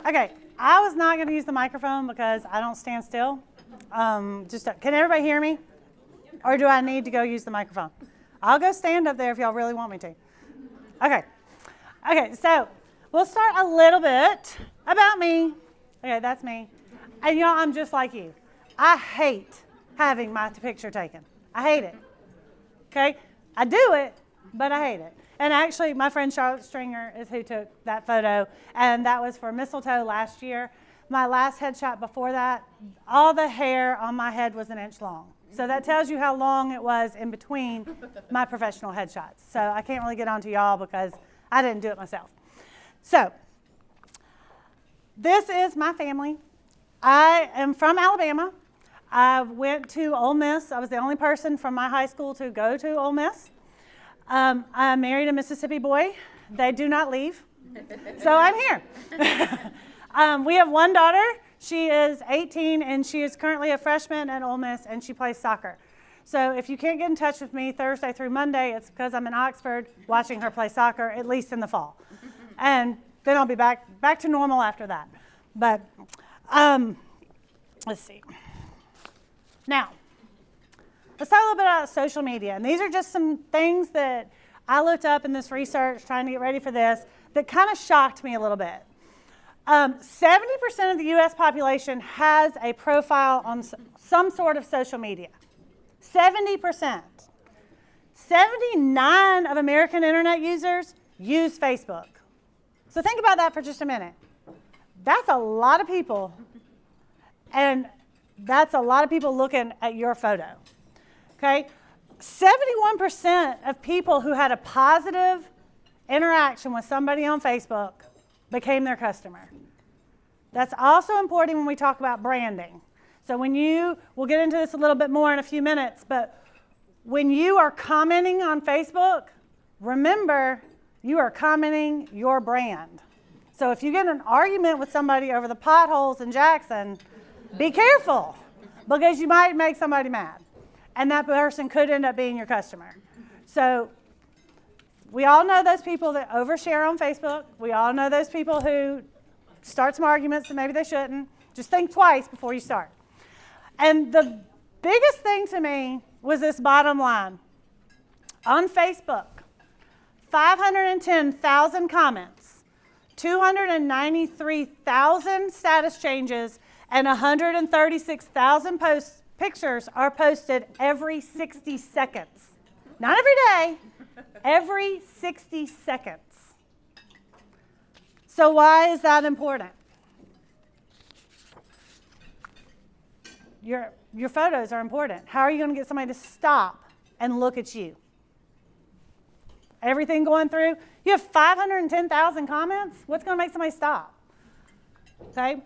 Okay, I was not going to use the microphone because I don't stand still. Can everybody hear me? Or do I need to go use the microphone? I'll go stand up there if y'all really want me to. Okay, so we'll start a little bit about me. Okay, that's me. And y'all, I'm just like you. I hate having my picture taken. I hate it. Okay? I do it, but I hate it. And actually, my friend Charlotte Stringer is who took that photo, and that was for Mistletoe last year. My last headshot before that, all the hair on my head was an inch long. So that tells you how long it was in between my professional headshots. So I can't really get on to y'all because I didn't do it myself. So this is my family. I am from Alabama. I went to Ole Miss. I was the only person from my high school to go to Ole Miss. I married a Mississippi boy. They do not leave. So I'm here. We have one daughter. She is 18, and she is currently a freshman at Ole Miss, and she plays soccer. So if you can't get in touch with me Thursday through Monday, it's because I'm in Oxford watching her play soccer, at least in the fall. And then I'll be back to normal after that. But let's see. Now, let's talk a little bit about social media. And these are just some things that I looked up in this research trying to get ready for this that kind of shocked me a little bit. 70% of the U.S. population has a profile on some sort of social media. 70%. 79 of American internet users use Facebook. So think about that for just a minute. That's a lot of people, and that's a lot of people looking at your photo. Okay? 71% of people who had a positive interaction with somebody on Facebook became their customer. That's also important when we talk about branding. So we'll get into this a little bit more in a few minutes, but when you are commenting on Facebook, remember you are commenting your brand. So if you get in an argument with somebody over the potholes in Jackson, be careful, because you might make somebody mad, and that person could end up being your customer. So we all know those people that overshare on Facebook. We all know those people who start some arguments that maybe they shouldn't. Just think twice before you start. And the biggest thing to me was this bottom line. On Facebook, 510,000 comments, 293,000 status changes, and 136,000 pictures are posted every 60 seconds. Not every day, every 60 seconds. So why is that important? Your photos are important. How are you going to get somebody to stop and look at you? Everything going through. You have 510,000 comments. What's going to make somebody stop? Okay.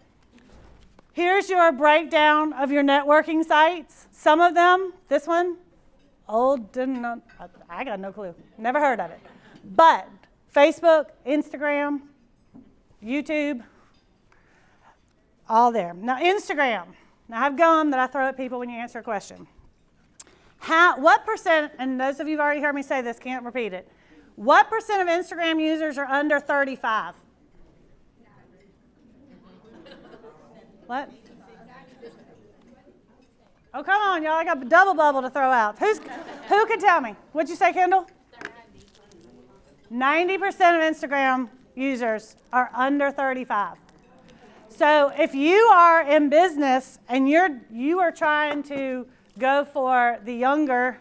Here's your breakdown of your networking sites. Some of them, this one, I got no clue. Never heard of it. But Facebook, Instagram, YouTube, all there. Now, Instagram. Now, I have gum that I throw at people when you answer a question. What percent, and those of you who've already heard me say this, can't repeat it. What percent of Instagram users are under 35? What? Oh, come on, y'all. I got a double bubble to throw out. Who can tell me? What'd you say, Kendall? 90% of Instagram users are under 35. So if you are in business and you are trying to go for the younger,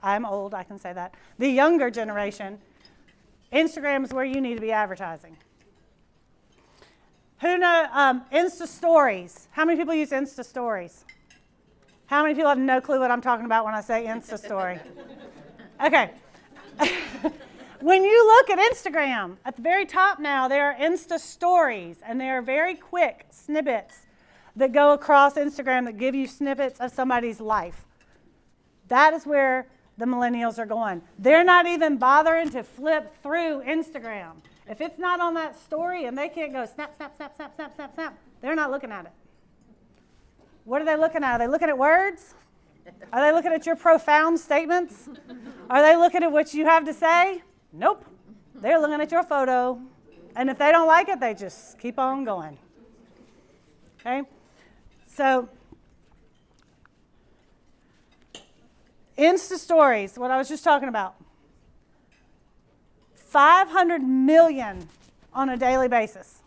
I'm old, I can say that, the younger generation, Instagram is where you need to be advertising. Who know Insta Stories? How many people use Insta Stories? How many people have no clue what I'm talking about when I say Insta Story? Okay. When you look at Instagram, at the very top now, there are Insta Stories, and they are very quick snippets that go across Instagram that give you snippets of somebody's life. That is where the millennials are going. They're not even bothering to flip through Instagram. If it's not on that story and they can't go snap, snap, snap, snap, snap, snap, snap, they're not looking at it. What are they looking at? Are they looking at words? Are they looking at your profound statements? Are they looking at what you have to say? Nope. They're looking at your photo. And if they don't like it, they just keep on going. Okay? So, Insta stories, what I was just talking about. 500 million on a daily basis.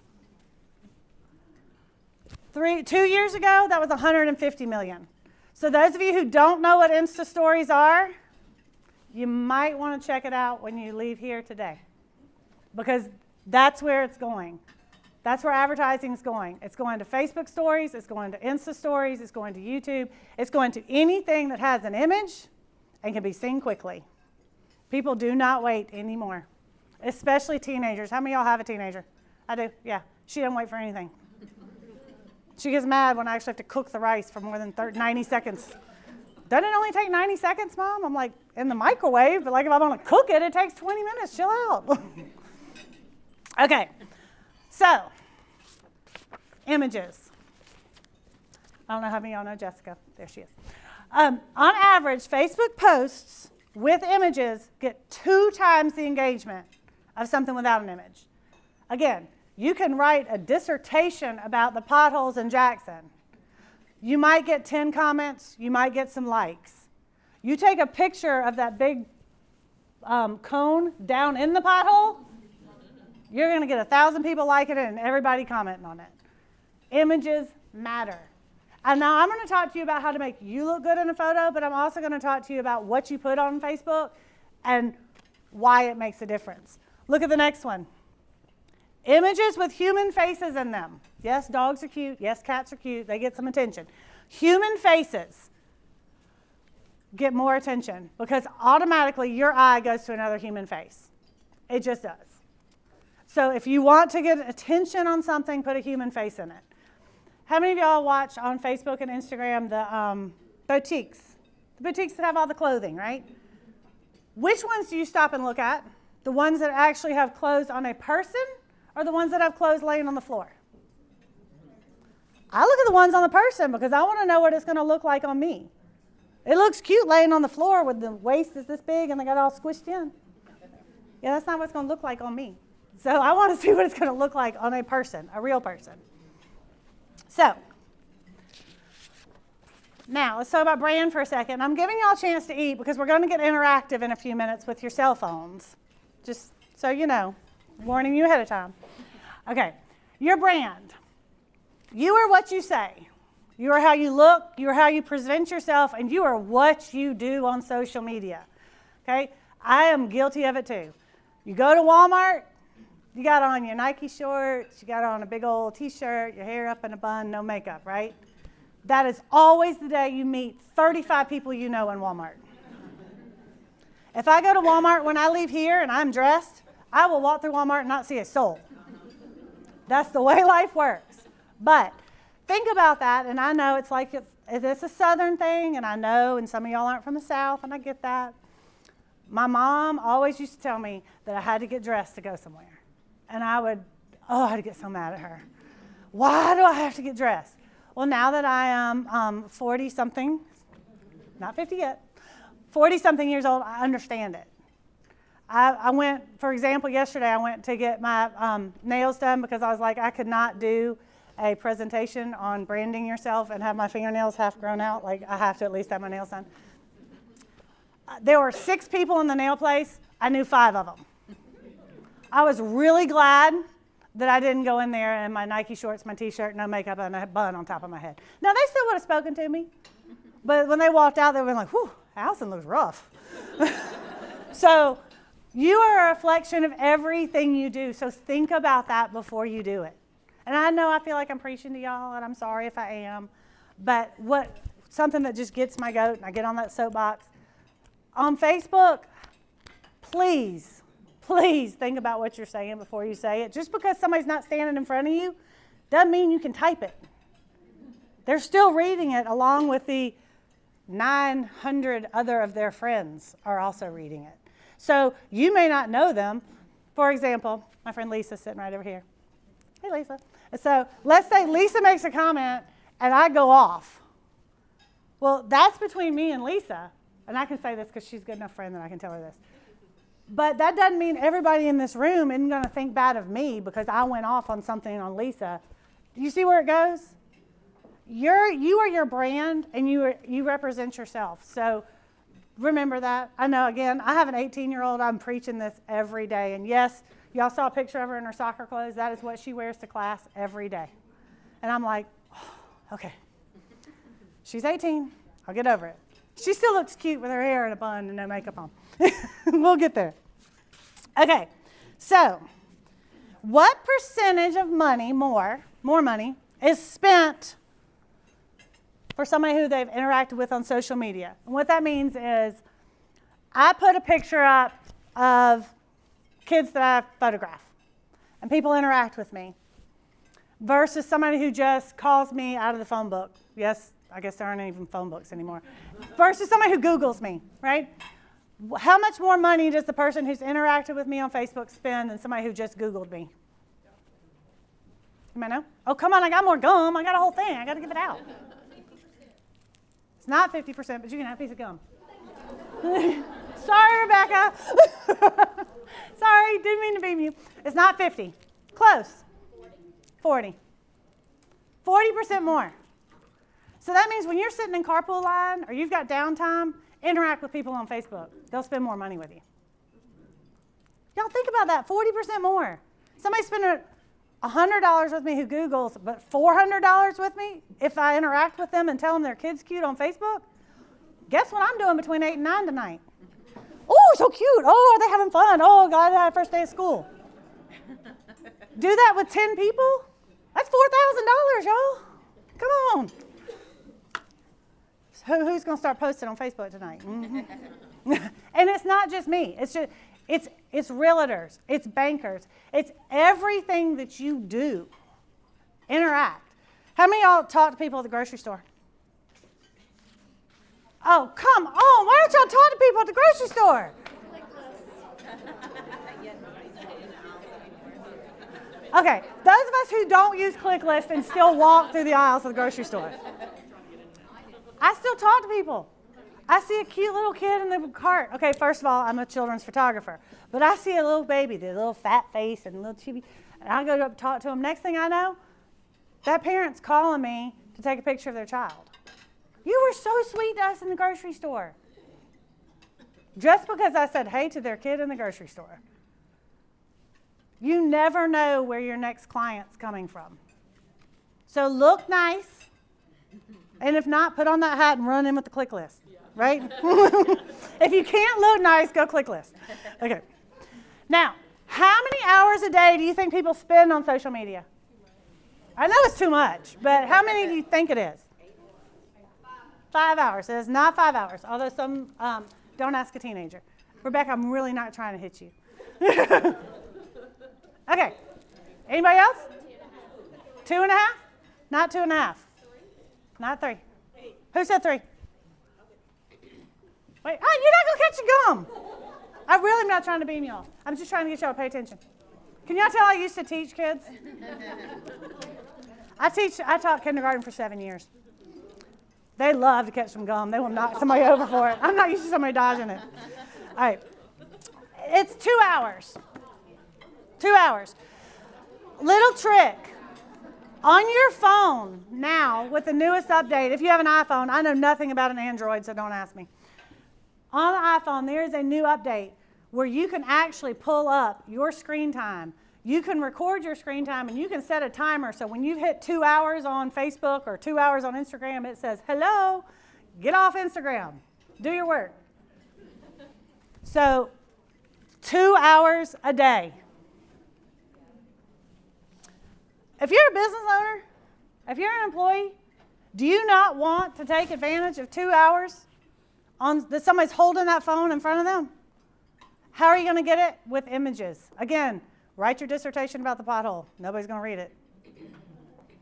2 years ago, that was 150 million. So those of you who don't know what Insta stories are, you might want to check it out when you leave here today, because that's where it's going. That's where advertising is going. It's going to Facebook stories, it's going to Insta stories, it's going to YouTube, it's going to anything that has an image and can be seen quickly. People do not wait anymore, especially teenagers. How many of y'all have a teenager? I do, yeah. She doesn't wait for anything. She gets mad when I actually have to cook the rice for more than 90 seconds. Doesn't it only take 90 seconds, Mom? I'm like, in the microwave, but like if I want to cook it, it takes 20 minutes. Chill out. Okay, so images. I don't know how many of y'all know Jessica. There she is. On average, Facebook posts with images get 2 times the engagement of something without an image. Again, you can write a dissertation about the potholes in Jackson. You might get 10 comments. You might get some likes. You take a picture of that big cone down in the pothole, you're going to get 1,000 people liking it and everybody commenting on it. Images matter. And now I'm going to talk to you about how to make you look good in a photo, but I'm also going to talk to you about what you put on Facebook and why it makes a difference. Look at the next one. Images with human faces in them. Yes, dogs are cute. Yes, cats are cute. They get some attention. Human faces get more attention because automatically your eye goes to another human face. It just does. So if you want to get attention on something, put a human face in it. How many of y'all watch on Facebook and Instagram the boutiques? The boutiques that have all the clothing, right? Which ones do you stop and look at? The ones that actually have clothes on a person or the ones that have clothes laying on the floor? I look at the ones on the person because I want to know what it's going to look like on me. It looks cute laying on the floor with the waist is this big and they got it all squished in. Yeah, that's not what it's going to look like on me. So I want to see what it's going to look like on a person, a real person. So, now let's talk about brand for a second. I'm giving y'all a chance to eat because we're going to get interactive in a few minutes with your cell phones. Just so you know, warning you ahead of time. Okay, your brand. You are what you say. You are how you look. You are how you present yourself. And you are what you do on social media. Okay, I am guilty of it too. You go to Walmart. You got on your Nike shorts, you got on a big old t-shirt, your hair up in a bun, no makeup, right? That is always the day you meet 35 people you know in Walmart. If I go to Walmart when I leave here and I'm dressed, I will walk through Walmart and not see a soul. That's the way life works. But think about that, and I know it's like it's a Southern thing, and I know, and some of y'all aren't from the South, and I get that. My mom always used to tell me that I had to get dressed to go somewhere. And I'd get so mad at her. Why do I have to get dressed? Well, now that I am 40-something, not 50 yet, 40-something years old, I understand it. I went, for example, yesterday I went to get my nails done because I was like, I could not do a presentation on branding yourself and have my fingernails half grown out. Like, I have to at least have my nails done. There were 6 people in the nail place. I knew 5 of them. I was really glad that I didn't go in there in my Nike shorts, my t-shirt, no makeup, and a bun on top of my head. Now, they still would have spoken to me, but when they walked out, they would have been like, whew, Allison looks rough. So you are a reflection of everything you do, so think about that before you do it. And I know I feel like I'm preaching to y'all, and I'm sorry if I am, but something that just gets my goat, and I get on that soapbox. On Facebook, please think about what you're saying before you say it. Just because somebody's not standing in front of you doesn't mean you can type it. They're still reading it along with the 900 other of their friends are also reading it. So you may not know them. For example, my friend Lisa's sitting right over here. Hey, Lisa. So let's say Lisa makes a comment and I go off. Well, that's between me and Lisa. And I can say this because she's a good enough friend that I can tell her this. But that doesn't mean everybody in this room isn't going to think bad of me because I went off on something on Lisa. Do you see where it goes? You are your brand, and you represent yourself. So remember that. I know, again, I have an 18-year-old. I'm preaching this every day. And yes, y'all saw a picture of her in her soccer clothes. That is what she wears to class every day. And I'm like, oh, okay. She's 18. I'll get over it. She still looks cute with her hair in a bun and no makeup on. We'll get there. Okay, so what percentage of money, more money, is spent for somebody who they've interacted with on social media? And what that means is I put a picture up of kids that I photograph, and people interact with me, versus somebody who just calls me out of the phone book. Yes, I guess there aren't even phone books anymore. Versus somebody who Googles me, right? How much more money does the person who's interacted with me on Facebook spend than somebody who just Googled me? You might know? Oh, come on, I got more gum. I got a whole thing. I got to give it out. It's not 50%, but you can have a piece of gum. Sorry, Rebecca. Sorry, didn't mean to beam you. It's not 50. Close. 40. 40% more. So that means when you're sitting in carpool line or you've got downtime, interact with people on Facebook. They'll spend more money with you. Y'all think about that, 40% more. Somebody spending $100 with me who Googles, but $400 with me if I interact with them and tell them their kid's cute on Facebook. Guess what I'm doing between 8 and 9 tonight? Oh, so cute. Oh, are they having fun? Oh, God, I had a first day of school. Do that with 10 people? That's $4,000, y'all. Come on. So who's going to start posting on Facebook tonight? Mm-hmm. And it's not just me. It's realtors. It's bankers. It's everything that you do. Interact. How many of y'all talk to people at the grocery store? Oh, come on. Why don't y'all talk to people at the grocery store? Okay, those of us who don't use ClickList and still walk through the aisles of the grocery store. I still talk to people. I see a cute little kid in the cart. Okay, first of all, I'm a children's photographer. But I see a little baby, the little fat face and little chibi, and I go up and talk to him. Next thing I know, that parent's calling me to take a picture of their child. You were so sweet to us in the grocery store. Just because I said hey to their kid in the grocery store. You never know where your next client's coming from. So look nice. And if not, put on that hat and run in with the ClickList, right? If you can't look nice, go ClickList. Okay. Now, how many hours a day do you think people spend on social media? I know it's too much, but how many do you think it is? 5 hours. It is not 5 hours, although some, don't ask a teenager. Rebecca, I'm really not trying to hit you. Okay. Anybody else? 2.5? Not 2.5. Not 3. Who said 3? Wait, you're not going to catch the gum. I really am not trying to beam y'all. I'm just trying to get y'all to pay attention. Can y'all tell I used to teach kids? I taught kindergarten for 7 years. They love to catch some gum. They will knock somebody over for it. I'm not used to somebody dodging it. All right. It's 2 hours. 2 hours. Little trick. On your phone now, with the newest update, if you have an iPhone, I know nothing about an Android, so don't ask me. On the iPhone, there is a new update where you can actually pull up your screen time. You can record your screen time, and you can set a timer. So when you've hit 2 hours on Facebook or 2 hours on Instagram, it says, hello, get off Instagram. Do your work. So 2 hours a day. If you're a business owner, if you're an employee, do you not want to take advantage of 2 hours that somebody's holding that phone in front of them? How are you going to get it? With images. Again, write your dissertation about the pothole. Nobody's going to read it.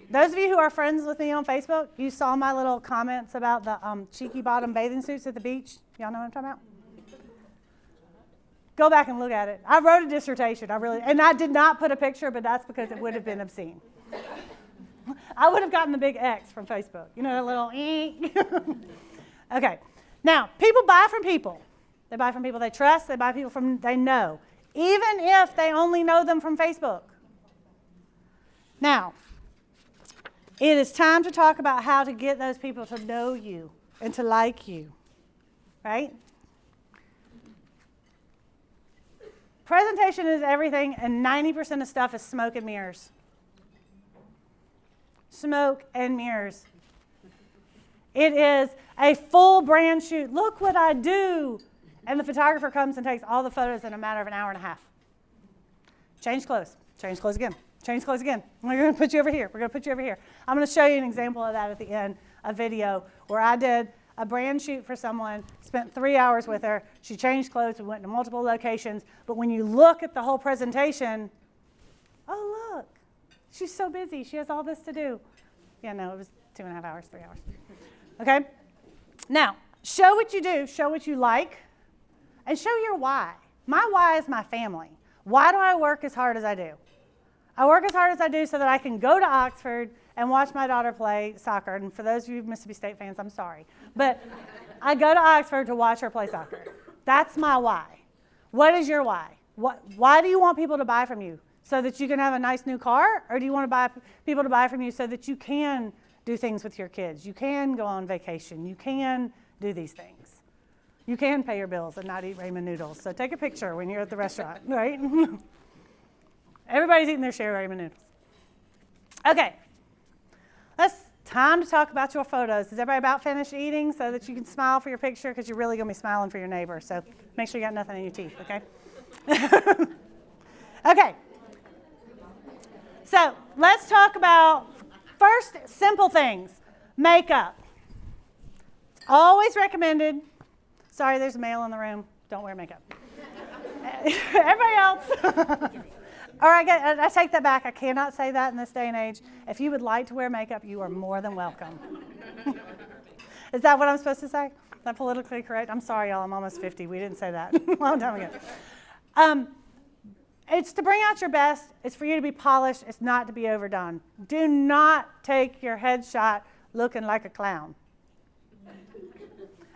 Those of you who are friends with me on Facebook, you saw my little comments about the cheeky bottom bathing suits at the beach. Y'all know what I'm talking about? Go back and look at it. I wrote a dissertation. And I did not put a picture, but that's because it would have been obscene. I would have gotten the big X from Facebook. You know, a little Okay. Now, people buy from people. They buy from people they trust. They buy people from they know, even if they only know them from Facebook. Now, it is time to talk about how to get those people to know you and to like you, right? Presentation is everything, and 90% of stuff is smoke and mirrors. Smoke and mirrors. It is a full brand shoot. Look what I do. And the photographer comes and takes all the photos in a matter of an hour and a half. Change clothes. Change clothes again. Change clothes again. We're going to put you over here. We're going to put you over here. I'm going to show you an example of that at the end, a video where I did a brand shoot for someone, spent 3 hours with her. She changed clothes. We went to multiple locations. But when you look at the whole presentation, oh, look, she's so busy. She has all this to do. Yeah, no, it was 2.5 hours, 3 hours. Okay? Now, show what you do, show what you like, and show your why. My why is my family. Why do I work as hard as I do? I work as hard as I do so that I can go to Oxford and watch my daughter play soccer. And for those of you Mississippi State fans, I'm sorry. But I go to Oxford to watch her play soccer. That's my why. What is your why? Why do you want people to buy from you? So that you can have a nice new car? Or do you want people to buy from you so that you can do things with your kids? You can go on vacation. You can do these things. You can pay your bills and not eat ramen noodles. So take a picture when you're at the restaurant, right? Everybody's eating their share of ramen noodles. Okay. It's time to talk about your photos. Is everybody about finished eating so that you can smile for your picture? Because you're really going to be smiling for your neighbor. So make sure you got nothing in your teeth, okay? Okay. So let's talk about, first, simple things. Makeup. Always recommended. Sorry, there's a male in the room. Don't wear makeup. Everybody else. Or I take that back. I cannot say that in this day and age. If you would like to wear makeup, you are more than welcome. Is that what I'm supposed to say? Is that politically correct? I'm sorry, y'all. I'm almost 50. We didn't say that a long time ago. It's to bring out your best. It's for you to be polished. It's not to be overdone. Do not take your headshot looking like a clown.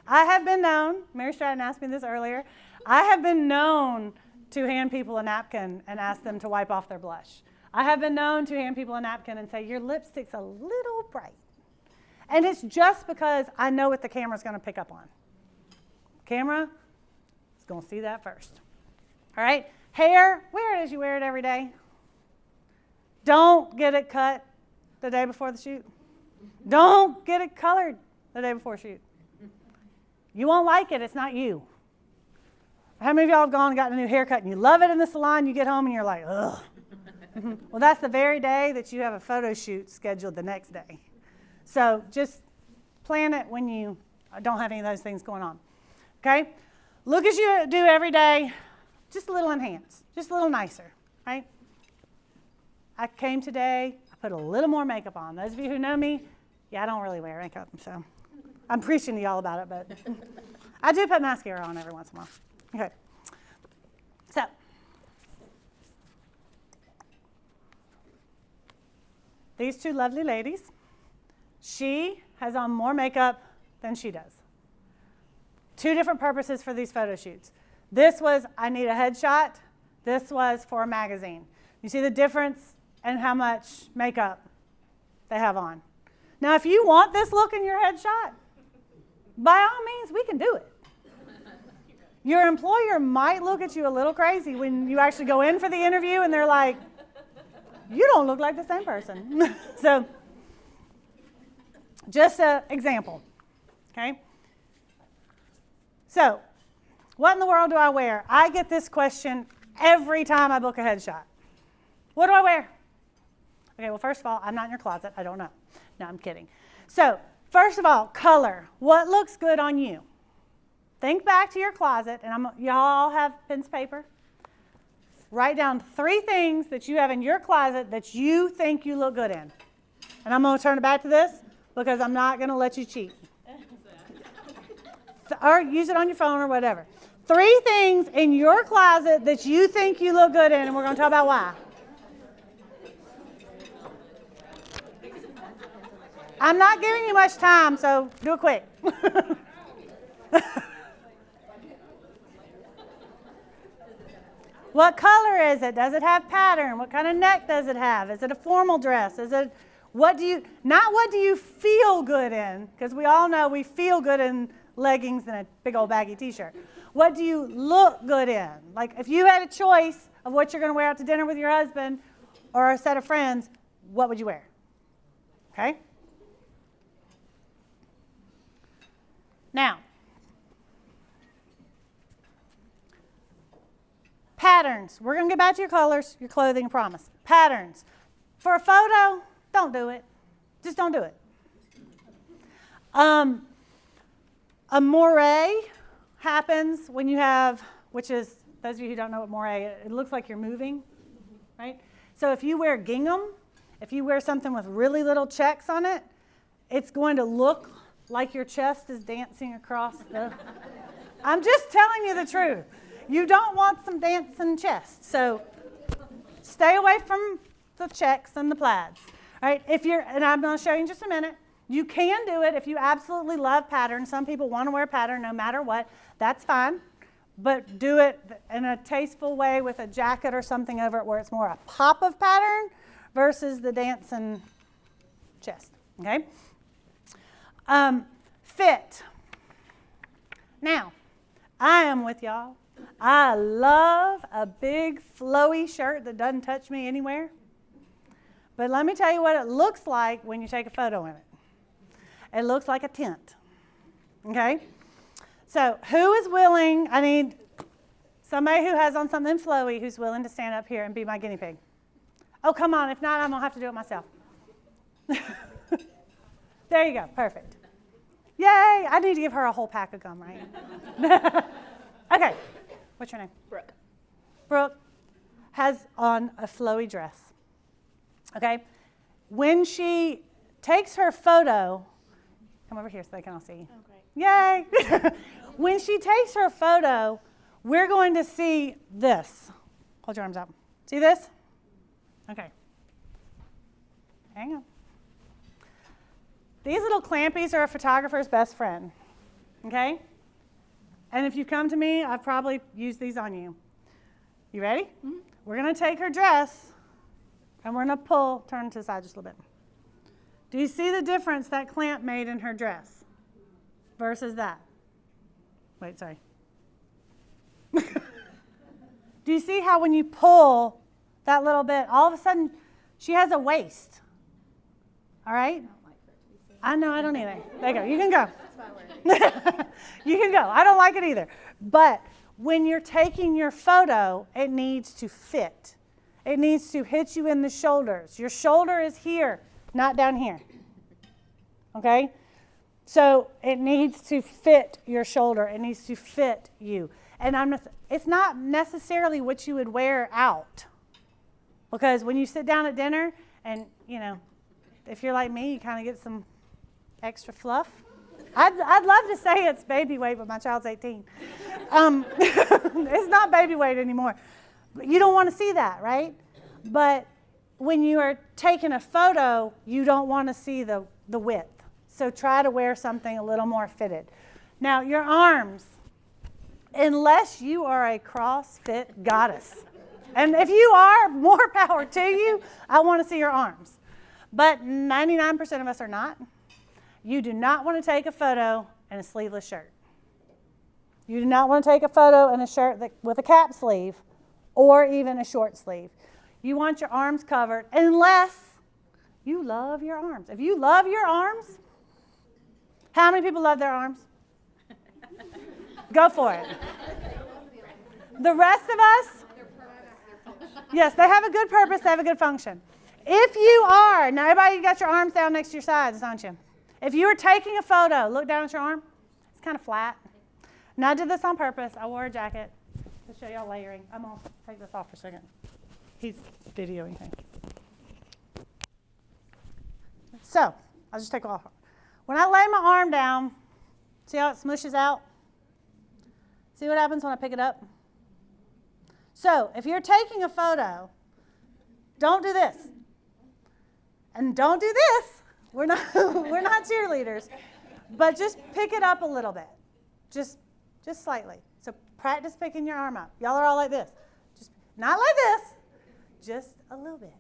I have been known, Mary Stratton asked me this earlier, I have been known to hand people a napkin and ask them to wipe off their blush. I have been known to hand people a napkin and say, your lipstick's a little bright. And it's just because I know what the camera's going to pick up on. Camera is going to see that first. All right? Hair, wear it as you wear it every day. Don't get it cut the day before the shoot. Don't get it colored the day before shoot. You won't like it. It's not you. How many of y'all have gone and gotten a new haircut and you love it in the salon, you get home and you're like, ugh. Well, that's the very day that you have a photo shoot scheduled the next day. So just plan it when you don't have any of those things going on. Okay? Look as you do every day, just a little enhanced, just a little nicer, right? I came today, I put a little more makeup on. Those of you who know me, yeah, I don't really wear makeup, so I'm preaching to y'all about it, but I do put mascara on every once in a while. Okay. So, these two lovely ladies, she has on more makeup than she does. Two different purposes for these photo shoots. This was, I need a headshot. This was for a magazine. You see the difference in how much makeup they have on. Now, if you want this look in your headshot, by all means, we can do it. Your employer might look at you a little crazy when you actually go in for the interview and they're like, you don't look like the same person. So, just an example, okay? So, what in the world do I wear? I get this question every time I book a headshot. What do I wear? Okay, well, first of all, I'm not in your closet. I don't know. No, I'm kidding. So, first of all, color. What looks good on you? Think back to your closet, and y'all have pens and paper. Write down 3 things that you have in your closet that you think you look good in. And I'm going to turn it back to this because I'm not going to let you cheat. Or use it on your phone or whatever. 3 things in your closet that you think you look good in, and we're going to talk about why. I'm not giving you much time, so do it quick. What color is it? Does it have pattern? What kind of neck does it have? Is it a formal dress? Is it, not what do you feel good in, because we all know we feel good in leggings and a big old baggy t-shirt. What do you look good in? Like if you had a choice of what you're going to wear out to dinner with your husband or a set of friends, what would you wear? Okay? Now, patterns. We're going to get back to your colors, your clothing, I promise. Patterns. For a photo, don't do it. Just don't do it. A moire happens when you have, which is, those of you who don't know what moire is, it looks like you're moving, right? So if you wear gingham, if you wear something with really little checks on it, it's going to look like your chest is dancing across the... I'm just telling you the truth. You don't want some dancing chest. So stay away from the checks and the plaids. All right, and I'm going to show you in just a minute. You can do it if you absolutely love patterns. Some people want to wear a pattern no matter what. That's fine. But do it in a tasteful way with a jacket or something over it where it's more a pop of pattern versus the dancing chest. Okay? Fit. Now, I am with y'all. I love a big flowy shirt that doesn't touch me anywhere. But let me tell you what it looks like when you take a photo in it. It looks like a tent. Okay? So who is willing, I need somebody who has on something flowy who's willing to stand up here and be my guinea pig. Oh, come on. If not, I'm going to have to do it myself. There you go. Perfect. Yay. I need to give her a whole pack of gum, right? Okay. What's your name? Brooke. Brooke has on a flowy dress. Okay? When she takes her photo, come over here so they can all see you. Oh, great. Yay! When she takes her photo, we're going to see this. Hold your arms out. See this? Okay. Hang on. These little clampies are a photographer's best friend. Okay? And if you come to me, I've probably used these on you. You ready? Mm-hmm. We're going to take her dress, and we're going to turn to the side just a little bit. Do you see the difference that clamp made in her dress versus that? Wait, sorry. Do you see how when you pull that little bit, all of a sudden she has a waist? All right? I know, I don't either. There you go. You can go. You can go. I don't like it either. But when you're taking your photo, it needs to fit. It needs to hit you in the shoulders. Your shoulder is here, not down here. Okay? So it needs to fit your shoulder. It needs to fit you. And it's not necessarily what you would wear out. Because when you sit down at dinner and, if you're like me, you kind of get some extra fluff. I'd love to say it's baby weight, but my child's 18. It's not baby weight anymore. But you don't want to see that, right? But when you are taking a photo, you don't want to see the width. So try to wear something a little more fitted. Now, your arms, unless you are a CrossFit goddess, and if you are, more power to you, I want to see your arms. But 99% of us are not. You do not want to take a photo in a sleeveless shirt. You do not want to take a photo in a shirt with a cap sleeve or even a short sleeve. You want your arms covered unless you love your arms. If you love your arms, how many people love their arms? Go for it. The rest of us, yes, they have a good purpose, they have a good function. If you are, now everybody, you got your arms down next to your sides, don't you? If you were taking a photo, look down at your arm. It's kind of flat. Now I did this on purpose. I wore a jacket to show y'all layering. I'm going to take this off for a second. He's videoing things. So, I'll just take it off. When I lay my arm down, see how it smooshes out? See what happens when I pick it up? So, if you're taking a photo, don't do this. And don't do this. We're not cheerleaders. But just pick it up a little bit. Just slightly. So practice picking your arm up. Y'all are all like this. Just Not like this. Just a little bit.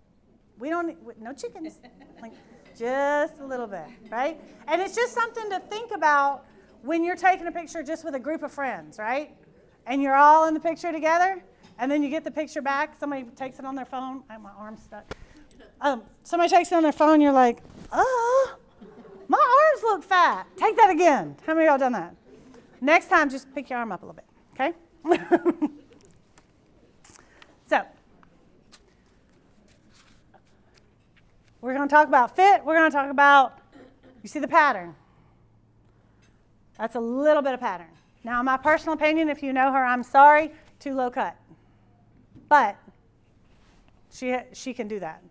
We don't need, no chickens. Like, just a little bit, right? And it's just something to think about when you're taking a picture just with a group of friends, right? And you're all in the picture together, and then you get the picture back. Somebody takes it on their phone. I have my arm stuck. Somebody takes it on their phone, you're like, oh, my arms look fat. Take that again. How many of y'all done that? Next time, just pick your arm up a little bit, okay? So, we're going to talk about fit. We're going to talk about, you see the pattern. That's a little bit of pattern. Now, in my personal opinion, if you know her, I'm sorry, too low cut. But she can do that.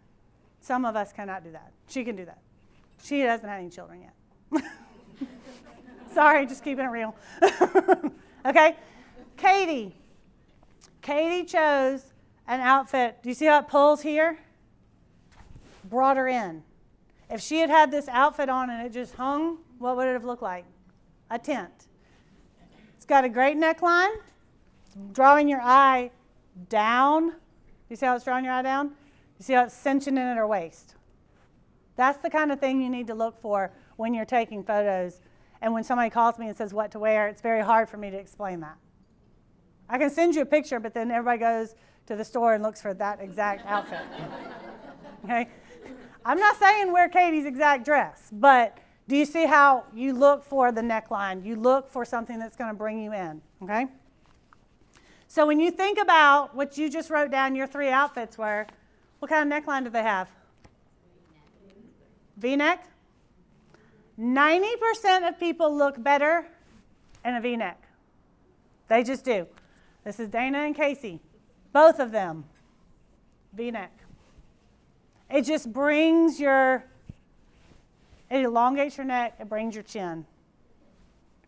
Some of us cannot do that. She can do that. She doesn't have any children yet. Sorry, just keeping it real. Okay? Katie chose an outfit. Do you see how it pulls here? Brought her in. If she had had this outfit on and it just hung, what would it have looked like? A tent. It's got a great neckline. Drawing your eye down. You see how it's drawing your eye down? You see how it's cinching in at her waist? That's the kind of thing you need to look for when you're taking photos. And when somebody calls me and says what to wear, it's very hard for me to explain that. I can send you a picture, but then everybody goes to the store and looks for that exact outfit. Okay? I'm not saying wear Katie's exact dress, but do you see how you look for the neckline? You look for something that's going to bring you in, okay? So when you think about what you just wrote down your 3 outfits were, what kind of neckline do they have? V-neck? 90% of people look better in a V-neck. They just do. This is Dana and Casey. Both of them. V-neck. It just brings it elongates your neck, it brings your chin.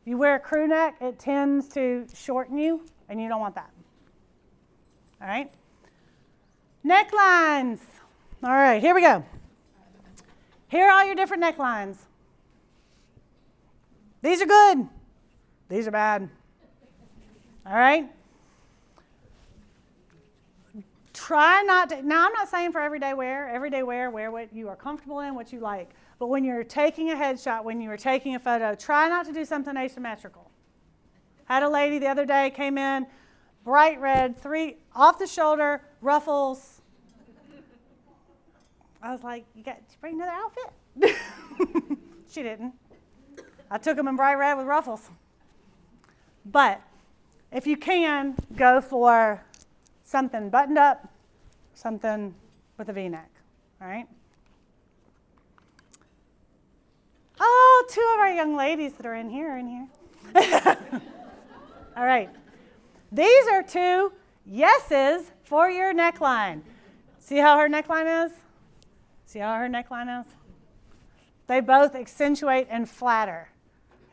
If you wear a crew neck, it tends to shorten you, and you don't want that. All right? Necklines. All right, here we go. Here are all your different necklines. These are good. These are bad. All right? Try not to, now I'm not saying for everyday wear, wear what you are comfortable in, what you like. But when you're taking a headshot, when you are taking a photo, try not to do something asymmetrical. I had a lady the other day came in, bright red, 3 off the shoulder, ruffles. I was like, did you bring another outfit? She didn't. I took them in bright red with ruffles. But if you can, go for something buttoned up, something with a V-neck, all right? Oh, 2 of our young ladies that are in here All right. These are 2 yeses for your neckline. See how her neckline is? See how her neckline is? They both accentuate and flatter.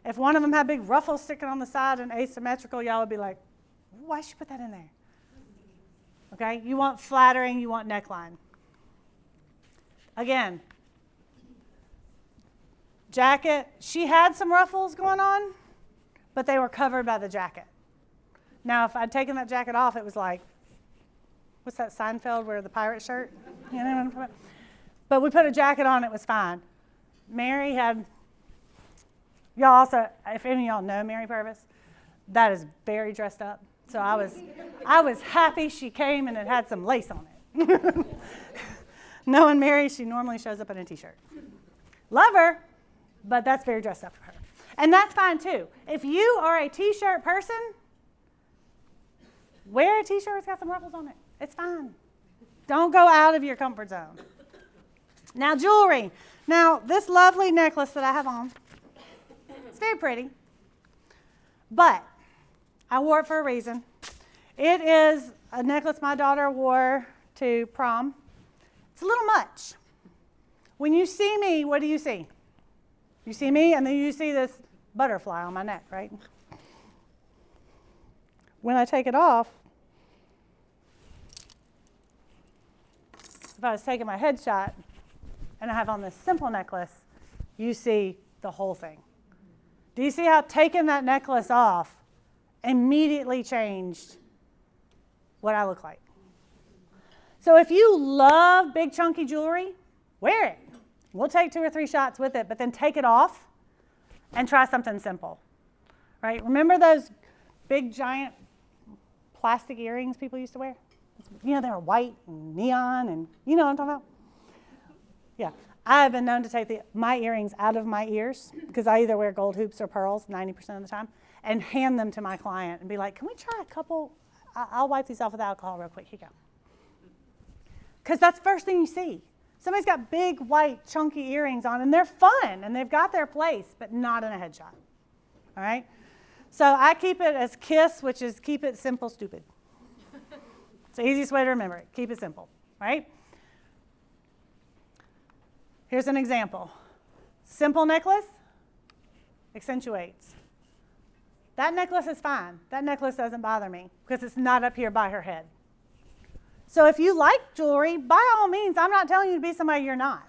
If one of them had big ruffles sticking on the side and asymmetrical, y'all would be like, why should you put that in there? Okay, you want flattering, you want neckline. Again, jacket, she had some ruffles going on, but they were covered by the jacket. Now, if I'd taken that jacket off, it was like, what's that Seinfeld where the pirate shirt? You know what I'm talking about? But we put a jacket on, it was fine. Mary had, y'all also, if any of y'all know Mary Purvis, that is very dressed up. So I was happy she came and it had some lace on it. Knowing Mary, she normally shows up in a t-shirt. Love her, but that's very dressed up for her. And that's fine too. If you are a t-shirt person, wear a t-shirt that's got some ruffles on it. It's fine. Don't go out of your comfort zone. Now, jewelry. Now, this lovely necklace that I have on, it's very pretty, but I wore it for a reason. It is a necklace my daughter wore to prom. It's a little much. When you see me, what do you see? You see me, and then you see this butterfly on my neck, right? When I take it off, if I was taking my headshot and I have on this simple necklace, you see the whole thing. Do you see how taking that necklace off immediately changed what I look like? So if you love big chunky jewelry, wear it. We'll take 2 or 3 shots with it, but then take it off and try something simple, right? Remember those big giant plastic earrings people used to wear? You know, they were white and neon, and you know what I'm talking about? Yeah. I've been known to take my earrings out of my ears, because I either wear gold hoops or pearls 90% of the time, and hand them to my client and be like, can we try a couple? I'll wipe these off with alcohol real quick. Here you go. Because that's the first thing you see. Somebody's got big, white, chunky earrings on, and they're fun, and they've got their place, but not in a headshot. All right? So I keep it as KISS, which is keep it simple, stupid. It's the easiest way to remember it. Keep it simple, right? Here's an example. Simple necklace accentuates. That necklace is fine. That necklace doesn't bother me because it's not up here by her head. So if you like jewelry, by all means, I'm not telling you to be somebody you're not.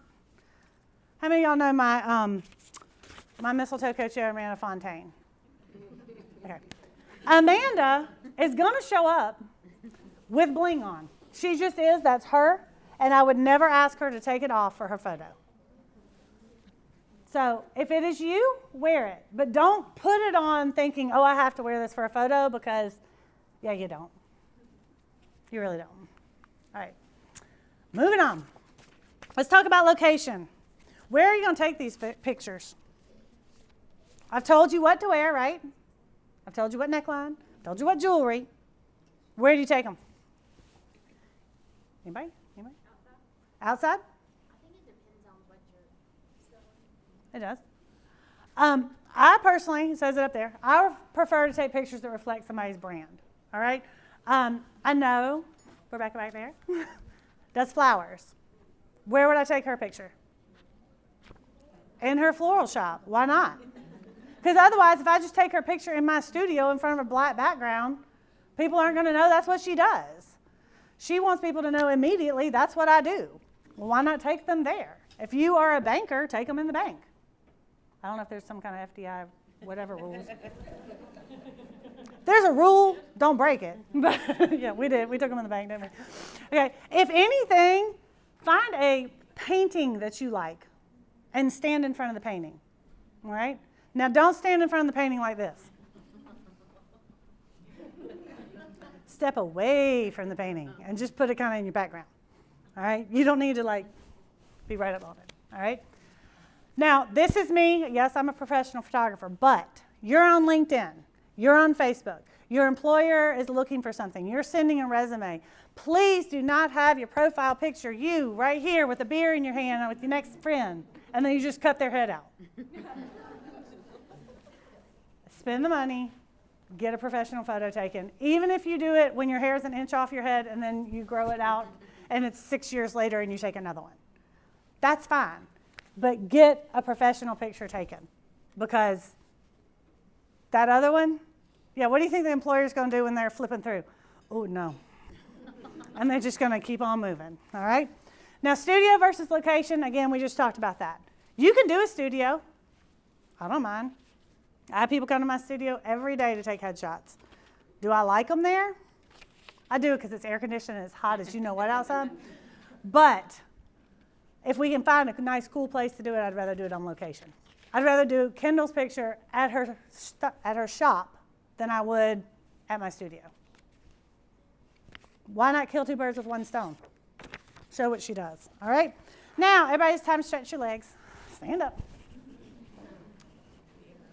How many of y'all know my mistletoe coach, Amanda Fontaine? Okay. Amanda is going to show up with bling on. She just is. That's her. And I would never ask her to take it off for her photo. So if it is you, wear it. But don't put it on thinking, oh, I have to wear this for a photo, because, yeah, you don't. You really don't. All right. Moving on. Let's talk about location. Where are you going to take these pictures? I've told you what to wear, right? I've told you what neckline. I've told you what jewelry. Where do you take them? Anybody? Outside? I think it depends on what you're selling. It does. I personally, it says it up there, I prefer to take pictures that reflect somebody's brand. All right? I know Rebecca back there does flowers. Where would I take her picture? In her floral shop. Why not? Because otherwise, if I just take her picture in my studio in front of a black background, people aren't going to know that's what she does. She wants people to know immediately that's what I do. Well, why not take them there? If you are a banker, take them in the bank. I don't know if there's some kind of FDI, whatever rules. There's a rule, don't break it. But yeah, we did. We took them in the bank, didn't we? Okay, if anything, find a painting that you like and stand in front of the painting. All right? Now, don't stand in front of the painting like this. Step away from the painting and just put it kind of in your background. All right? You don't need to, be right up on it. All right? Now, this is me. Yes, I'm a professional photographer, but you're on LinkedIn. You're on Facebook. Your employer is looking for something. You're sending a resume. Please do not have your profile picture, you, right here with a beer in your hand and with your next friend, and then you just cut their head out. Spend the money. Get a professional photo taken. Even if you do it when your hair is an inch off your head and then you grow it out and it's 6 years later and you take another one. That's fine. But get a professional picture taken, because that other one, yeah, what do you think the employer's going to do when they're flipping through? Oh, no. And they're just going to keep on moving, all right? Now, studio versus location, again, we just talked about that. You can do a studio. I don't mind. I have people come to my studio every day to take headshots. Do I like them there? I do, because it's air conditioned and it's hot as you know what outside. But if we can find a nice, cool place to do it, I'd rather do it on location. I'd rather do Kendall's picture at her shop than I would at my studio. Why not kill 2 birds with 1 stone? Show what she does. All right? Now, everybody, it's time to stretch your legs. Stand up.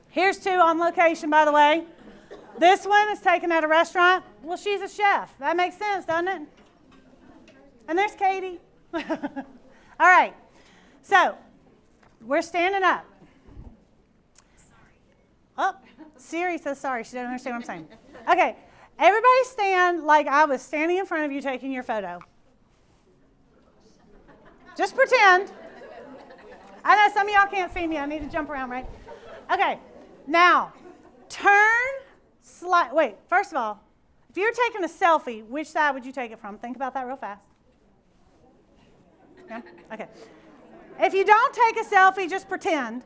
Here's 2 on location, by the way. This one is taken at a restaurant. Well, she's a chef. That makes sense, doesn't it? And there's Katie. All right. So, we're standing up. Oh, Siri says sorry. She doesn't understand what I'm saying. Okay. Everybody stand like I was standing in front of you taking your photo. Just pretend. I know some of y'all can't see me. I need to jump around, right? Okay. Now, wait, first of all, if you're taking a selfie, which side would you take it from? Think about that real fast. Yeah? Okay. If you don't take a selfie, just pretend.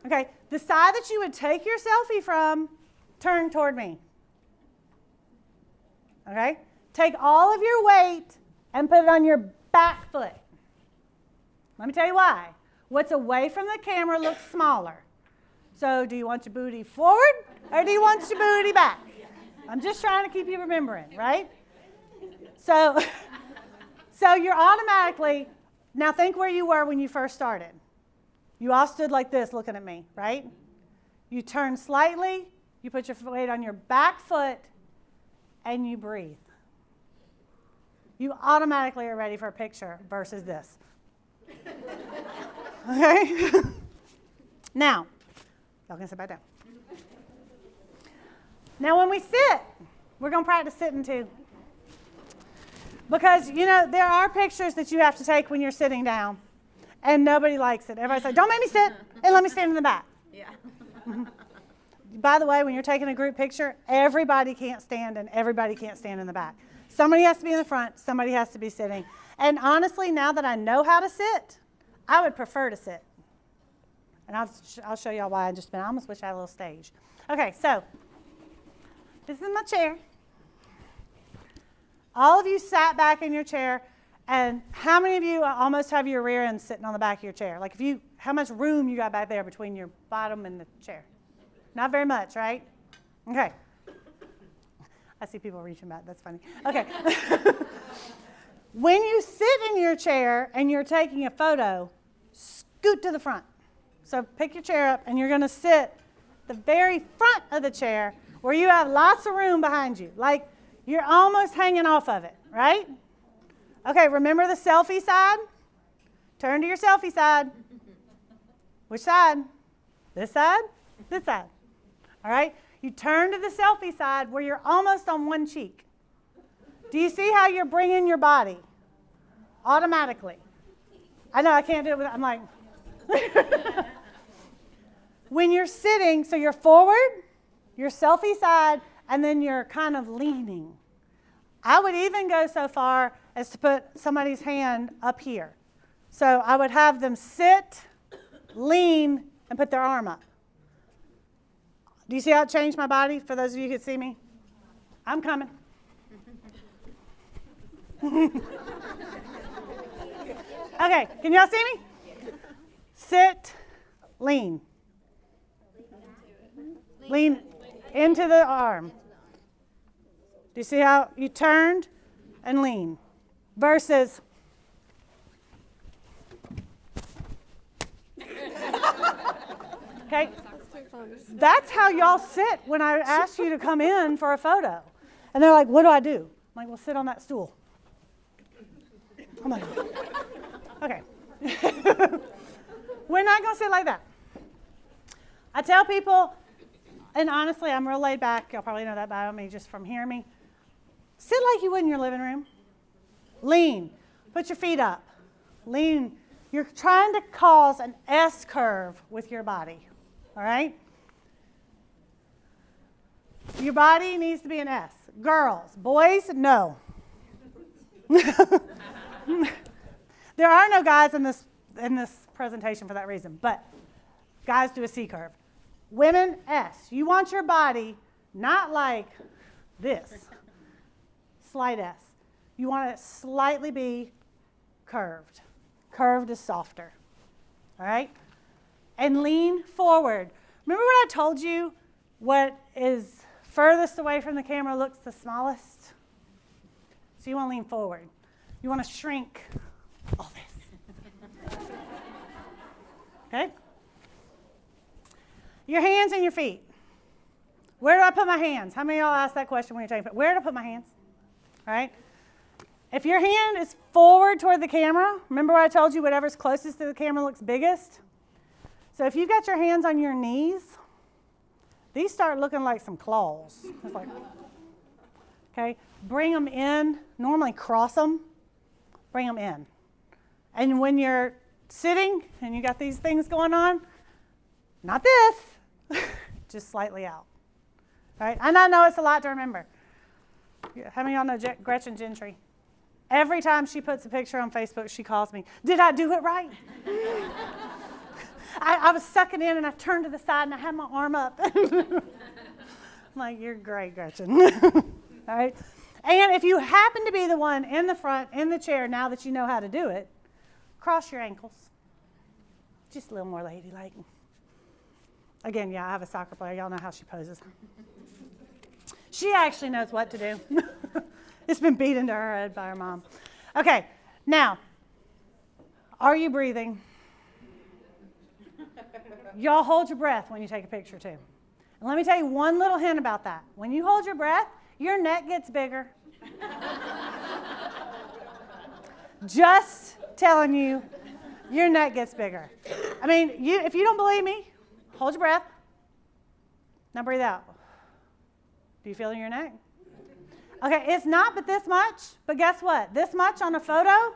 Okay. The side that you would take your selfie from, turn toward me. Okay? Take all of your weight and put it on your back foot. Let me tell you why. What's away from the camera looks smaller. So do you want your booty forward or do you want your booty back? I'm just trying to keep you remembering, right? So you're automatically, now think where you were when you first started. You all stood like this looking at me, right? You turn slightly, you put your weight on your back foot, and you breathe. You automatically are ready for a picture versus this. Okay? Now, y'all can sit back down. Now when we sit, we're going to practice sitting too. Because, there are pictures that you have to take when you're sitting down, and nobody likes it. Everybody's like, don't make me sit, and let me stand in the back. Yeah. By the way, when you're taking a group picture, everybody can't stand, and everybody can't stand in the back. Somebody has to be in the front, somebody has to be sitting. And honestly, now that I know how to sit, I would prefer to sit. And I'll show y'all why in just a minute. I almost wish I had a little stage. Okay, so this is my chair. All of you sat back in your chair, and how many of you almost have your rear end sitting on the back of your chair? Like how much room you got back there between your bottom and the chair? Not very much, right? Okay. I see people reaching back. That's funny. Okay. When you sit in your chair and you're taking a photo, scoot to the front. So pick your chair up, and you're going to sit the very front of the chair where you have lots of room behind you. Like you're almost hanging off of it, right? Okay, remember the selfie side? Turn to your selfie side. Which side? This side? This side. All right? You turn to the selfie side where you're almost on one cheek. Do you see how you're bringing your body automatically? I know I can't do it. I'm like, when you're sitting, so you're forward, you're selfie side, and then you're kind of leaning. I would even go so far as to put somebody's hand up here. So I would have them sit, lean, and put their arm up. Do you see how it changed my body, for those of you who could see me? I'm coming. Okay, can y'all see me? Sit, lean. Lean into the arm. Do you see how you turned and lean? Versus okay? That's how y'all sit when I ask you to come in for a photo. And they're like, what do I do? I'm like, well, sit on that stool. I'm like, okay. We're not going to sit like that. I tell people, and honestly, I'm real laid back. Y'all probably know that about me just from hearing me. Sit like you would in your living room. Lean. Put your feet up. Lean. You're trying to cause an S curve with your body. All right? Your body needs to be an S. Girls. Boys, no. There are no guys in this presentation for that reason, but guys do a C curve. Women, S. You want your body not like this. Slight S. You want it slightly be curved. Curved is softer. All right? And lean forward. Remember what I told you? What is furthest away from the camera looks the smallest? So you want to lean forward. You want to shrink all this. Okay? Your hands and your feet. Where do I put my hands? How many of y'all ask that question when you're taking? Where do I put my hands? All right? If your hand is forward toward the camera, remember what I told you, whatever's closest to the camera looks biggest? So if you've got your hands on your knees, these start looking like some claws. It's like, okay? Bring them in. Normally cross them. Bring them in. And when you're sitting and you got these things going on, not this, just slightly out. All right? And I know it's a lot to remember. How many of y'all know Gretchen Gentry? Every time she puts a picture on Facebook, she calls me, did I do it right? I was sucking in and I turned to the side and I had my arm up. I'm like, you're great, Gretchen. All right? And if you happen to be the one in the front, in the chair, now that you know how to do it, cross your ankles. Just a little more ladylike. Again, yeah, I have a soccer player. Y'all know how she poses. She actually knows what to do. It's been beat into her head by her mom. Okay, now, are you breathing? Y'all hold your breath when you take a picture too. And let me tell you one little hint about that. When you hold your breath, your neck gets bigger. Just telling you, your neck gets bigger. I mean, if you don't believe me, hold your breath. Now breathe out. Do you feel in your neck? Okay, it's not but this much, but guess what? This much on a photo?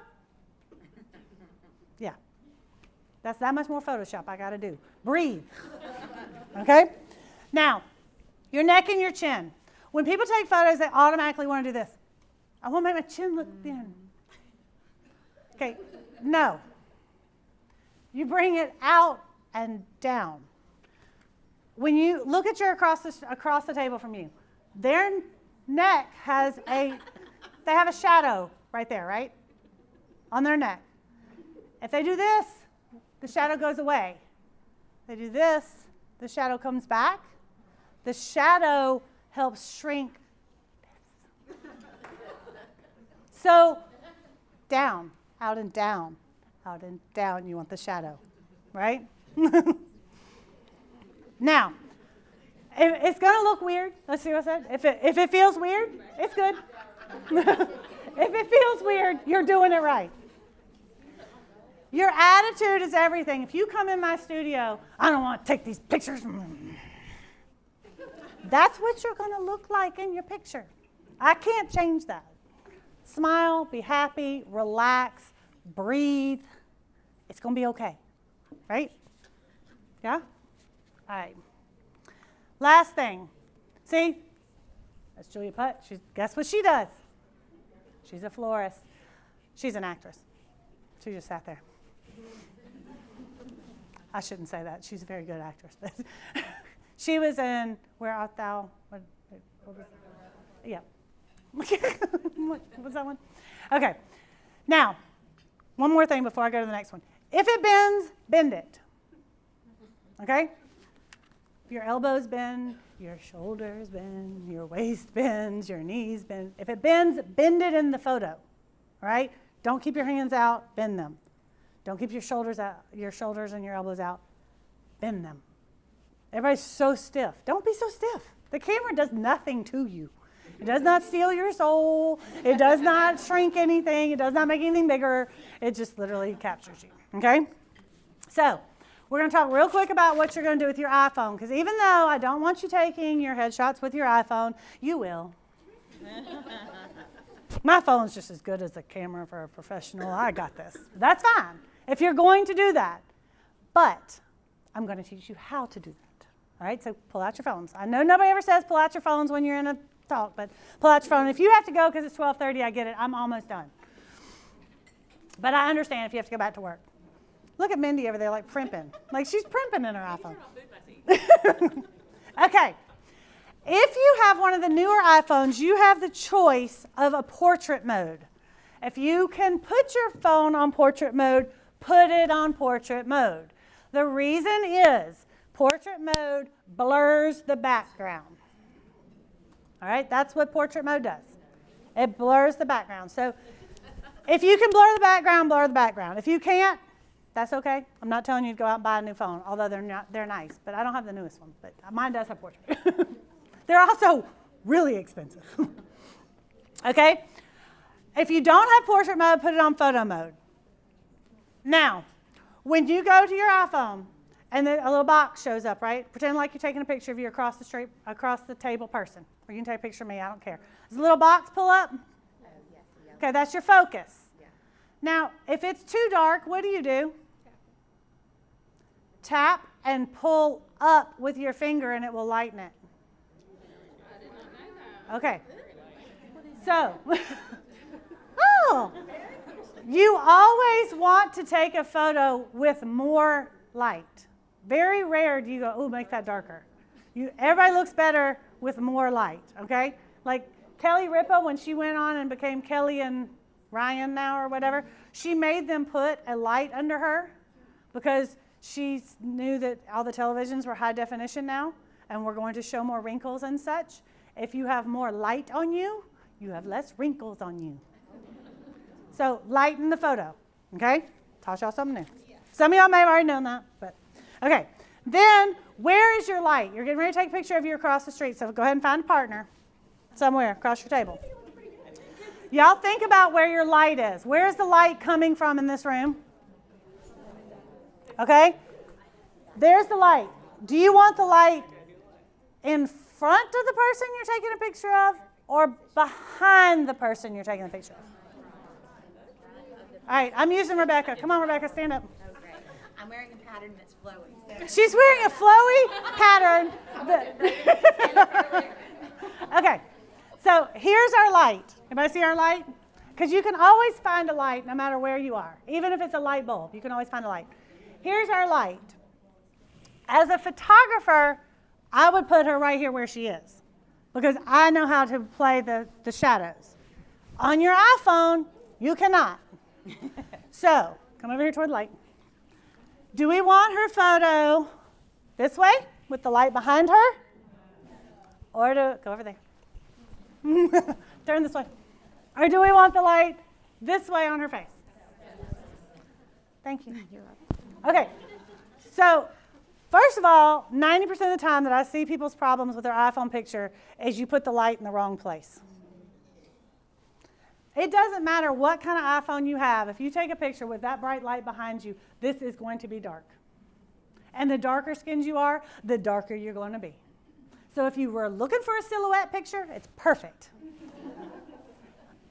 Yeah. That's that much more Photoshop I got to do. Breathe. Okay? Now, your neck and your chin. When people take photos, they automatically want to do this. I want to make my chin look thin. Okay, no. You bring it out and down. When you look at your across the table from you, their neck has they have a shadow right there, right? On their neck. If they do this, the shadow goes away. They do this, the shadow comes back. The shadow helps shrink this. So down, out and down, out and down, you want the shadow, right? Now, it's going to look weird. Let's see what I said. If it feels weird, it's good. If it feels weird, you're doing it right. Your attitude is everything. If you come in my studio, I don't want to take these pictures. That's what you're going to look like in your picture. I can't change that. Smile, be happy, relax, breathe. It's going to be okay. Right? Yeah? All right. Last thing. See? That's Julia Putt. Guess what she does? She's a florist. She's an actress. She just sat there. I shouldn't say that. She's a very good actress. She was in Where Art Thou? What was it? Yeah. What was that one? Okay. Now, one more thing before I go to the next one. If it bends, bend it. Okay? If your elbows bend, your shoulders bend, your waist bends, your knees bend. If it bends, bend it in the photo. All right? Don't keep your hands out, bend them. Don't keep your shoulders out, your shoulders and your elbows out. Bend them. Everybody's so stiff. Don't be so stiff. The camera does nothing to you. It does not steal your soul. It does not shrink anything. It does not make anything bigger. It just literally captures you. Okay? So, we're going to talk real quick about what you're going to do with your iPhone, because even though I don't want you taking your headshots with your iPhone, you will. My phone's just as good as a camera for a professional. I got this. That's fine if you're going to do that. But I'm going to teach you how to do that. All right, so pull out your phones. I know nobody ever says pull out your phones when you're in a talk, but pull out your phone. If you have to go because it's 12:30, I get it. I'm almost done. But I understand if you have to go back to work. Look at Mindy over there like primping. Like she's primping in her iPhone. Okay. If you have one of the newer iPhones, you have the choice of a portrait mode. If you can put your phone on portrait mode, put it on portrait mode. The reason is portrait mode blurs the background. All right, that's what portrait mode does. It blurs the background. So if you can blur the background, blur the background. If you can't, that's okay. I'm not telling you to go out and buy a new phone, although they're nice. But I don't have the newest one. But mine does have portrait. They're also really expensive. Okay? If you don't have portrait mode, put it on photo mode. Now, when you go to your iPhone and then a little box shows up, right? Pretend like you're taking a picture of you across the table person. Or you can take a picture of me, I don't care. Does the little box pull up? Okay, that's your focus. Now, if it's too dark, what do? Tap and pull up with your finger and it will lighten it. Okay. So, you always want to take a photo with more light. Very rare do you go, oh, make that darker. Everybody looks better with more light, okay? Like, Kelly Ripa, when she went on and became Kelly and Ryan now or whatever, she made them put a light under her because she knew that all the televisions were high definition now and we're going to show more wrinkles and such. If you have more light on you, you have less wrinkles on you. So lighten the photo, okay? Taught y'all something new. Some of y'all may have already known that, but okay. Then, where is your light? You're getting ready to take a picture of you across the street, so go ahead and find a partner somewhere across your table. Y'all think about where your light is. Where is the light coming from in this room? Okay? There's the light. Do you want the light in front of the person you're taking a picture of or behind the person you're taking a picture of? All right, I'm using Rebecca. Come on, Rebecca, stand up. Okay. I'm wearing a pattern that's flowy. She's wearing a flowy pattern. Okay, so here's our light. Everybody see our light? Because you can always find a light no matter where you are. Even if it's a light bulb, you can always find a light. Here's our light. As a photographer, I would put her right here where she is because I know how to play the shadows. On your iPhone, you cannot. So, come over here toward the light. Do we want her photo this way with the light behind her? Or go over there. Turn this way. Or do we want the light this way on her face? Thank you. Okay, so first of all, 90% of the time that I see people's problems with their iPhone picture is you put the light in the wrong place. It doesn't matter what kind of iPhone you have. If you take a picture with that bright light behind you, this is going to be dark. And the darker skinned you are, the darker you're going to be. So if you were looking for a silhouette picture, it's perfect.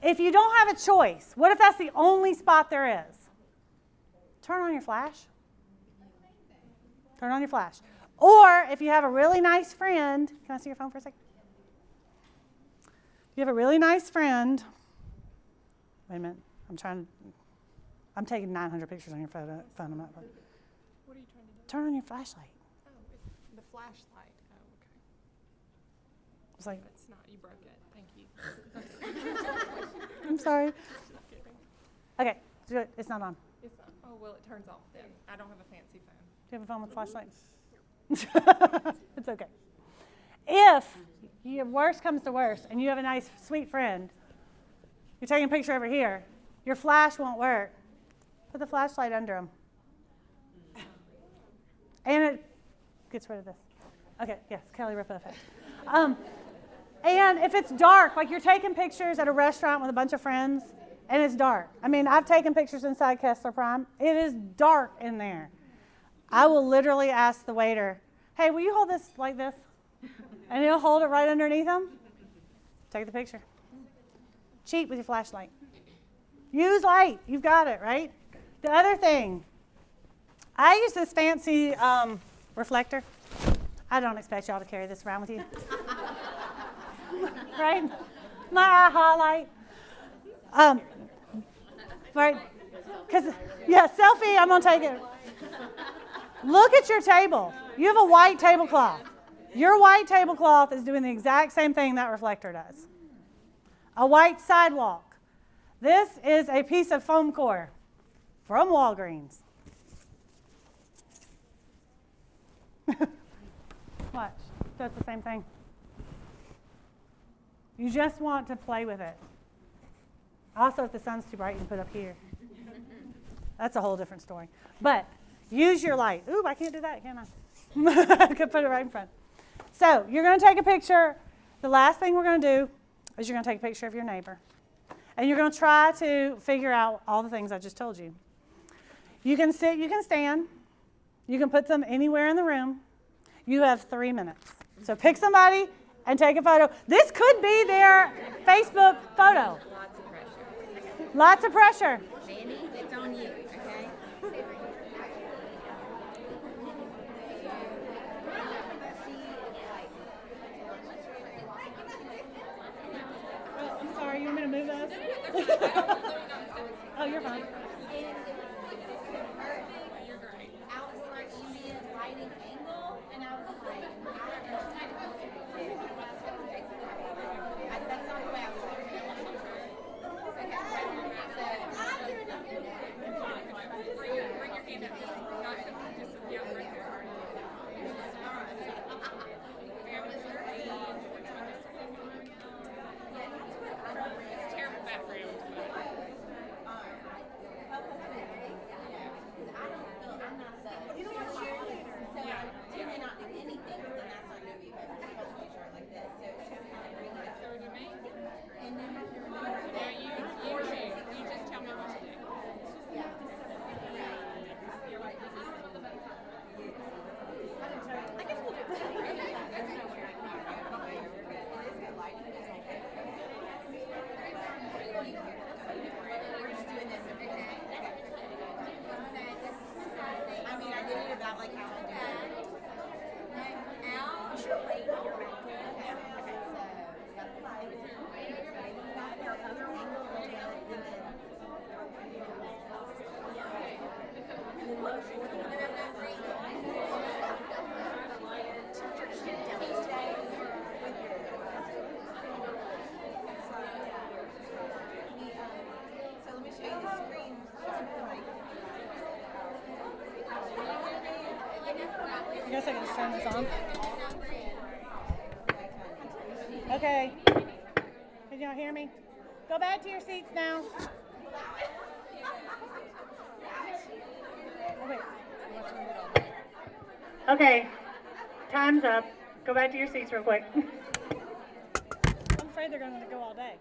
If you don't have a choice, what if that's the only spot there is? Turn on your flash. Turn on your flash. Or if you have a really nice friend, can I see your phone for a second? If you have a really nice friend, wait a minute, I'm taking 900 pictures on your phone. What are you trying to do? Turn on your flashlight. Oh, it's the flashlight. Oh, okay. It's like, It's not, you broke it. Thank you. I'm sorry. Just kidding. Okay, do it. It's not on. It's not, oh, well, it turns off then. I don't have a fancy phone. Do you have a phone with a flashlight? It's okay. If your worst comes to worst and you have a nice, sweet friend, you're taking a picture over here, your flash won't work. Put the flashlight under them. And it gets rid of this. Okay, yes, Kelly Ripa effect. And if it's dark, like you're taking pictures at a restaurant with a bunch of friends, and it's dark. I mean, I've taken pictures inside Kessler Prime. It is dark in there. I will literally ask the waiter, hey, will you hold this like this? And he'll hold it right underneath them. Take the picture. Cheat with your flashlight. Use light. You've got it, right? The other thing, I use this fancy reflector. I don't expect y'all to carry this around with you. Right? My eye highlight. Right? Because, yeah, selfie, I'm going to take it. Look at your table. You have a white tablecloth. Your white tablecloth is doing the exact same thing that reflector does. A white sidewalk. This is a piece of foam core from Walgreens. Watch. Does the same thing. You just want to play with it. Also, if the sun's too bright, you can put it up here. That's a whole different story. But use your light. Ooh, I can't do that, can I? I could put it right in front. So you're going to take a picture. The last thing we're going to do is you're going to take a picture of your neighbor. And you're going to try to figure out all the things I just told you. You can sit, you can stand. You can put them anywhere in the room. You have 3 minutes. So pick somebody and take a photo. This could be their Facebook photo. Lots of pressure. Lots of pressure. Mandy, it's on you, okay? I'm sorry, you want me to move those? Oh, you're fine. Alice like ambient lighting angle, and I was like, I don't know. That's not the way I like Al would do that. Al, you should wait on your back. Okay. Your other angle will do it, and then look forward. So let me show you the screen. I guess I can just turn this on. Okay. Can y'all hear me? Go back to your seats now. Oh, wait. Okay. Time's up. Go back to your seats real quick. I'm afraid they're going to go all day.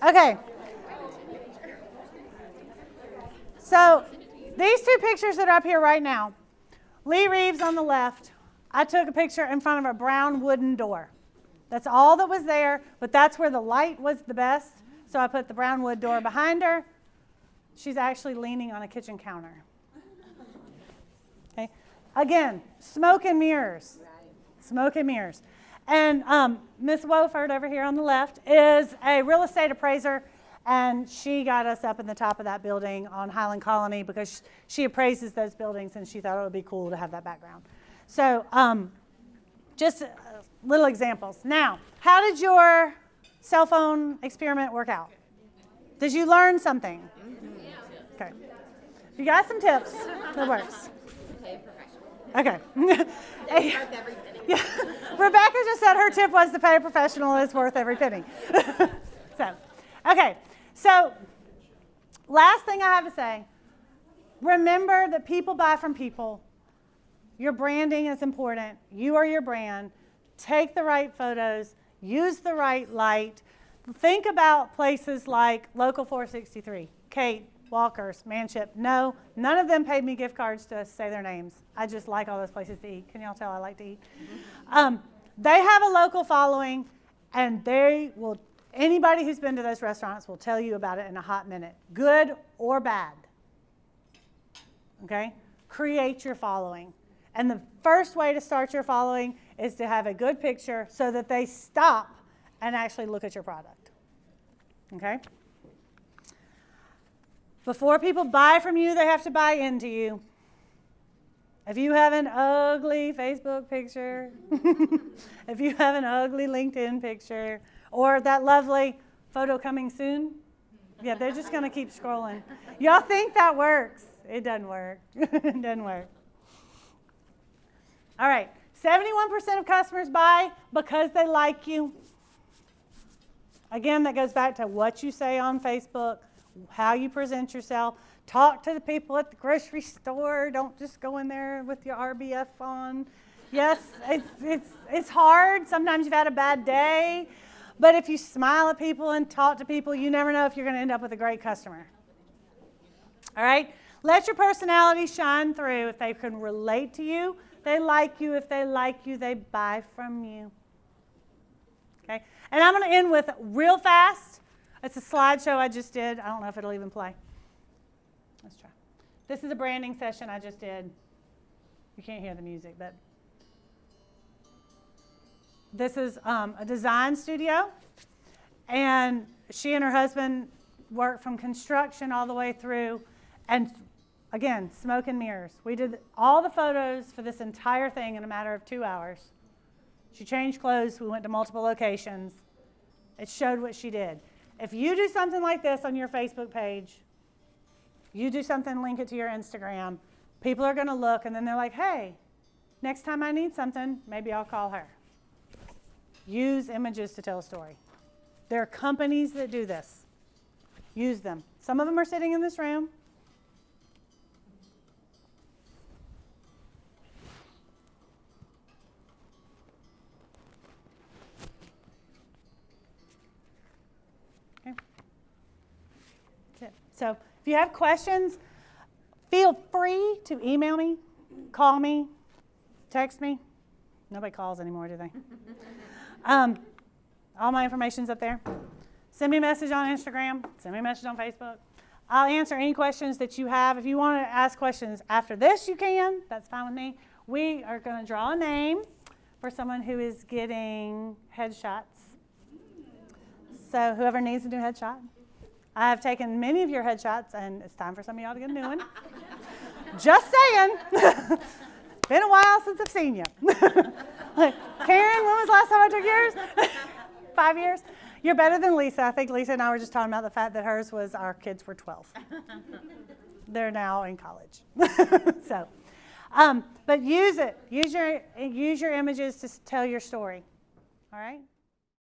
Okay. So these two pictures that are up here right now, Lee Reeves on the left, I took a picture in front of a brown wooden door. That's all that was there, but that's where the light was the best. So I put the brown wood door behind her. She's actually leaning on a kitchen counter. Okay. Again, smoke and mirrors. Smoke and mirrors. And Miss Wofford over here on the left is a real estate appraiser, and she got us up in the top of that building on Highland Colony because she appraises those buildings, and she thought it would be cool to have that background. So just little examples. Now, how did your cell phone experiment work out? Did you learn something? Okay. You got some tips. That works. Okay. Yeah. Rebecca just said her tip was to pay a professional. It's worth every penny. So, last thing I have to say, remember that people buy from people. Your branding is important. You are your brand. Take the right photos. Use the right light. Think about places like Local 463, Kate, Walker's, Manship. No, none of them paid me gift cards to say their names. I just like all those places to eat. Can y'all tell I like to eat? They have a local following, and anybody who's been to those restaurants will tell you about it in a hot minute, good or bad. Okay? Create your following. And the first way to start your following is to have a good picture so that they stop and actually look at your product. Okay? Before people buy from you, they have to buy into you. If you have an ugly Facebook picture, if you have an ugly LinkedIn picture, or that lovely photo coming soon, yeah, they're just going to keep scrolling. Y'all think that works. It doesn't work. It doesn't work. All right, 71% of customers buy because they like you. Again, that goes back to what you say on Facebook, how you present yourself. Talk to the people at the grocery store. Don't just go in there with your RBF on. Yes, it's hard. Sometimes you've had a bad day. But if you smile at people and talk to people, you never know if you're going to end up with a great customer. All right? Let your personality shine through. If they can relate to you, they like you. If they like you, they buy from you. Okay? And I'm going to end with real fast. It's a slideshow I just did. I don't know if it'll even play. Let's try. This is a branding session I just did. You can't hear the music, but this is a design studio. And she and her husband worked from construction all the way through. And again, smoke and mirrors. We did all the photos for this entire thing in a matter of 2 hours. She changed clothes. We went to multiple locations. It showed what she did. If you do something like this on your Facebook page, you do something, link it to your Instagram, people are going to look, and then they're like, hey, next time I need something, maybe I'll call her. Use images to tell a story. There are companies that do this. Use them. Some of them are sitting in this room. So if you have questions, feel free to email me, call me, text me. Nobody calls anymore, do they? All my information's up there. Send me a message on Instagram. Send me a message on Facebook. I'll answer any questions that you have. If you want to ask questions after this, you can. That's fine with me. We are going to draw a name for someone who is getting headshots. So whoever needs a new headshot. I have taken many of your headshots, and it's time for some of y'all to get a new one. Just saying. It's been a while since I've seen you. Like, Karen, when was the last time I took yours? 5 years? You're better than Lisa. I think Lisa and I were just talking about the fact that hers was our kids were 12. They're now in college. So, but use it. Use your images to tell your story. All right?